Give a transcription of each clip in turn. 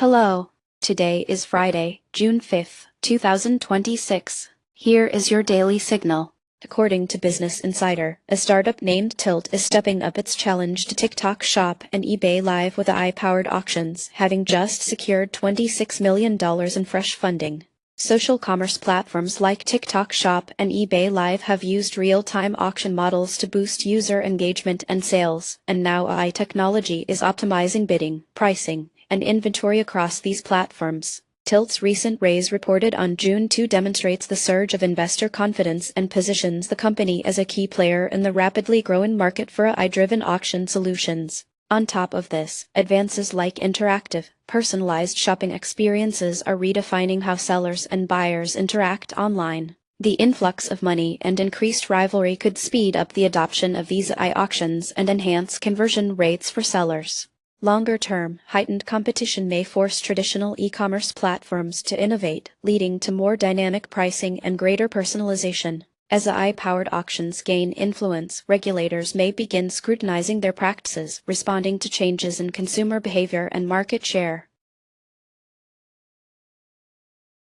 Hello. Today is Friday, June 5th, 2026. Here is your daily signal. According to Business Insider, a startup named Tilt is stepping up its challenge to TikTok Shop and eBay Live with AI-powered auctions, having just secured $26 million in fresh funding. Social commerce platforms like TikTok Shop and eBay Live have used real-time auction models to boost user engagement and sales, and now AI technology is optimizing bidding, pricing, and inventory across these platforms. Tilt's recent raise reported on June 2 demonstrates the surge of investor confidence and positions the company as a key player in the rapidly growing market for AI-driven auction solutions. On top of this, advances like interactive, personalized shopping experiences are redefining how sellers and buyers interact online. The influx of money and increased rivalry could speed up the adoption of these AI auctions and enhance conversion rates for sellers. Longer term, heightened competition may force traditional e-commerce platforms to innovate, leading to more dynamic pricing and greater personalization. As AI-powered auctions gain influence, regulators may begin scrutinizing their practices, responding to changes in consumer behavior and market share.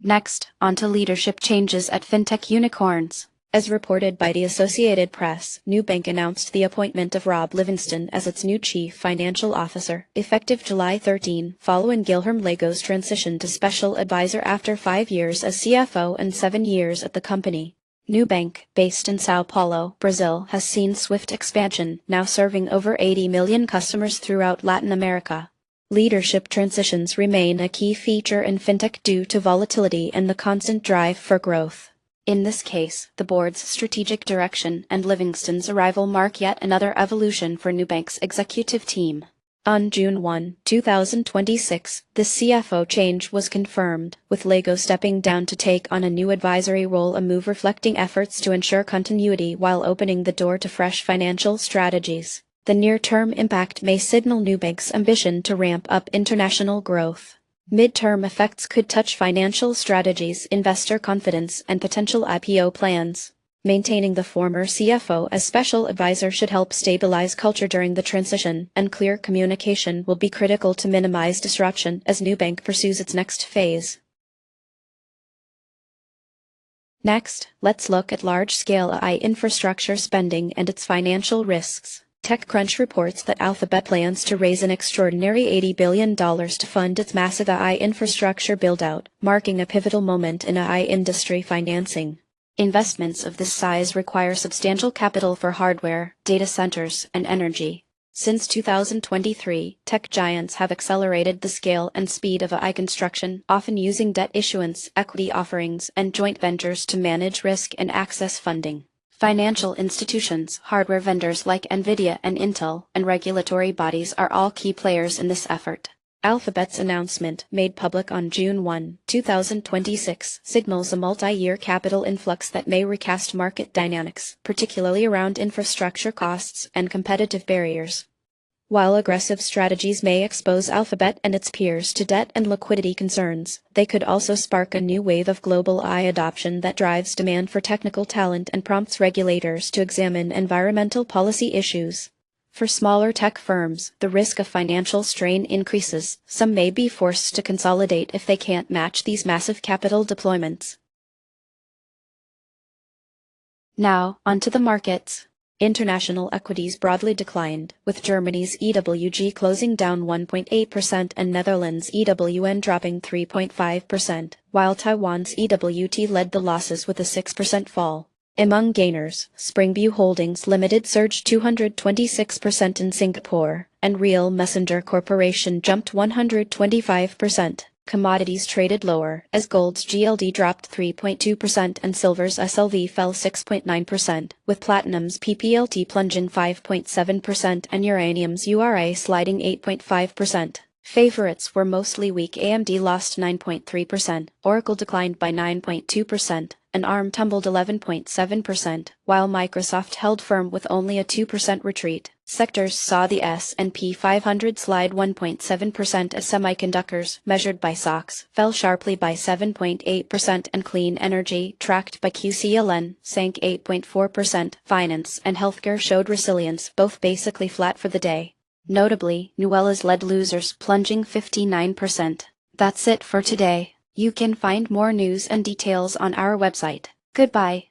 Next, onto leadership changes at fintech unicorns. As reported by the Associated Press, Nubank announced the appointment of Rob Livingston as its new chief financial officer, effective July 13, following Guilherme Lago's transition to special advisor after 5 years as CFO and 7 years at the company. Nubank, based in São Paulo, Brazil, has seen swift expansion, now serving over 80 million customers throughout Latin America. Leadership transitions remain a key feature in fintech due to volatility and the constant drive for growth. In this case, the board's strategic direction and Livingston's arrival mark yet another evolution for Nubank's executive team. On June 1, 2026, the CFO change was confirmed, with Lago stepping down to take on a new advisory role, a move reflecting efforts to ensure continuity while opening the door to fresh financial strategies. The near-term impact may signal Nubank's ambition to ramp up international growth. Mid-term effects could touch financial strategies, investor confidence, and potential IPO plans. Maintaining the former CFO as special advisor should help stabilize culture during the transition, and clear communication will be critical to minimize disruption as Nubank pursues its next phase. Next, let's look at large-scale AI infrastructure spending and its financial risks. TechCrunch reports that Alphabet plans to raise an extraordinary $80 billion to fund its massive AI infrastructure build-out, marking a pivotal moment in AI industry financing. Investments of this size require substantial capital for hardware, data centers, and energy. Since 2023, tech giants have accelerated the scale and speed of AI construction, often using debt issuance, equity offerings, and joint ventures to manage risk and access funding. Financial institutions, hardware vendors like NVIDIA and Intel, and regulatory bodies are all key players in this effort. Alphabet's announcement, made public on June 1, 2026, signals a multi-year capital influx that may recast market dynamics, particularly around infrastructure costs and competitive barriers. While aggressive strategies may expose Alphabet and its peers to debt and liquidity concerns, they could also spark a new wave of global AI adoption that drives demand for technical talent and prompts regulators to examine environmental policy issues. For smaller tech firms, the risk of financial strain increases. Some may be forced to consolidate if they can't match these massive capital deployments. Now, onto the markets. International equities broadly declined, with Germany's EWG closing down 1.8% and Netherlands' EWN dropping 3.5%, while Taiwan's EWT led the losses with a 6% fall. Among gainers, Springview Holdings Limited surged 226% in Singapore, and Real Messenger Corporation jumped 125%. Commodities traded lower, as gold's GLD dropped 3.2% and silver's SLV fell 6.9%, with platinum's PPLT plunging 5.7% and uranium's URA sliding 8.5%. Favorites were mostly weak. AMD lost 9.3%, Oracle declined by 9.2%, and ARM tumbled 11.7%, while Microsoft held firm with only a 2% retreat. Sectors saw the S&P 500 slide 1.7% as semiconductors, measured by SOX, fell sharply by 7.8%, and clean energy, tracked by QCLN, sank 8.4%. Finance and healthcare showed resilience, both basically flat for the day. Notably, Nuwellis led losers, plunging 59%. That's it for today. You can find more news and details on our website. Goodbye.